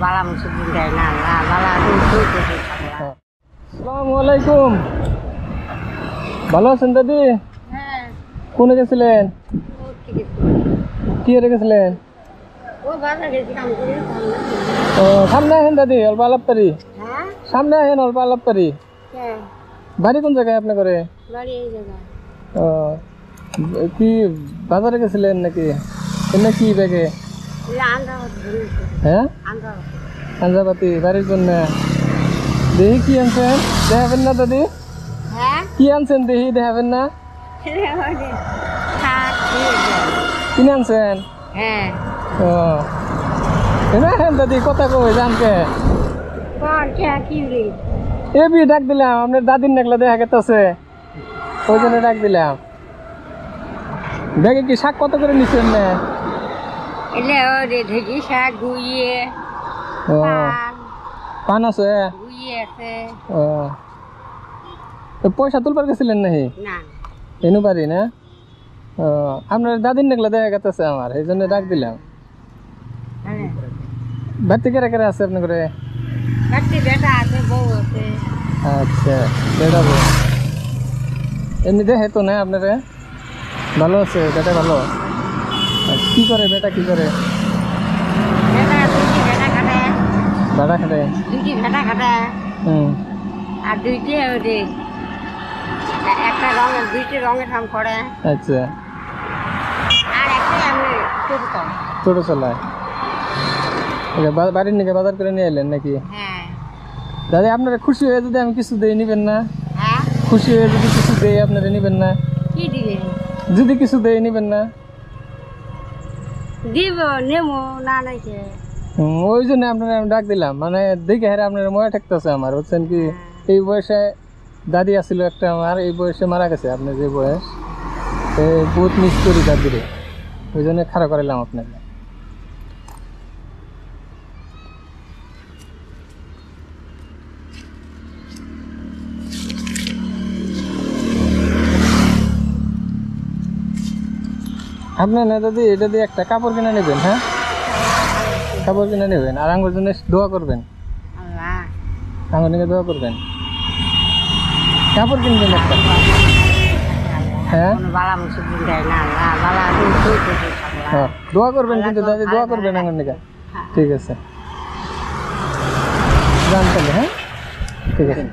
বালা মুসুর দেয় না বালা আসসালামু আলাইকুম। ভালো আছেন দাদি? হ্যাঁ কোনে গেছিলেন? কি গেছিলেন? ও বাজার গেছি কাম করে ও সামনে আহেন দাদি, অল্প আলাপ পারি। হ্যাঁ সামনে আহেন, অল্প আলাপ পারি। বাড়ি কোন জায়গায় আপনার করে? বাড়ি এই জায়গা। ও কি বাজারে গেছিলেন নাকি? এমনি কি ব্যাগে? হ্যাঁ আঞ্জাপাতি বাড়ির জন্য। দেখি কি আনছেন, দেখাবেন না দাদি? হ্যাঁ কি আনছেন দেখি, দেখাবেন না? কিনে আনছেন? হ্যাঁ ও হ্যাঁ দাদি, কথা কবে জানকে এ বি ডাক দিলাম, আপনার দাদির নাকলা দেখা গেছে, ওই জন্য ডাক দিলাম। দেখে কি শাক কত করে নিচ্ছেন না? এলে ওরে ঢেকি শাক গুইয়ে ও পান আছে? গুইয়ে আছে। ও তো পয়সা তুলবার গেছিলেন নাকি? না এনু পারি না। ও আপনার দাদির নাকলা দেখা গেছে আমার, এই জন্য ডাক দিলাম। বাড়িতে কেরা কেরা আছে আপনার করে? বেটা আছে, বউ আছে। আচ্ছা বেটা বউ এমনি দেখে তো না আপনারা? ভালো আছে বেটা? ভালো। কি করে বেটা, কি করে? ভাড়া খাটে। দুইটি ভেটা খাটা আর দুইটি একটা রঙের, দুইটি রঙের কাম করে। আচ্ছা আর একটা আমি ছোট চলায়। বাড়ির নাকি বাজার করে নিয়ে এলেন নাকি? হ্যাঁ দাদা আপনারা খুশি হয়ে যদি আমি কিছু দেই নিবেন না? হ্যাঁ খুশি হয়ে যদি কিছু দেই আপনারা নিবেন না? কি দিবে? যদি কিছু দেই নিবেন না? দিব নেমো না নাকি? ওই জন্য আপনারা আমি ডাক দিলাম, মানে দেখে হেরে আপনারা মনে ঠেকতেছে আমার, বুঝছেন কি? এই বয়সে দাদি আসছিল একটা আমার, এই বয়সে মারা গেছে। আপনার যে বয়স, বহুত মিস করি দাদিরে, ওই জন্য খারাপ করাইলাম আপনাকে। আপনার না দাদি, এটা দিয়ে একটা কাপড় কিনে নেবেন। হ্যাঁ কাপড় কিনে নেবেন, আর আঙ্গুর জন্য দোয়া করবেন। আঙ্গুর নিয়ে দোয়া করবেন, কাপড় কিনবেন একটা। হ্যাঁ দোয়া করবেন কিন্তু দাদি, দোয়া করবেন আঙ্গুর নিয়ে। ঠিক আছে জানতেন? হ্যাঁ ঠিক আছে।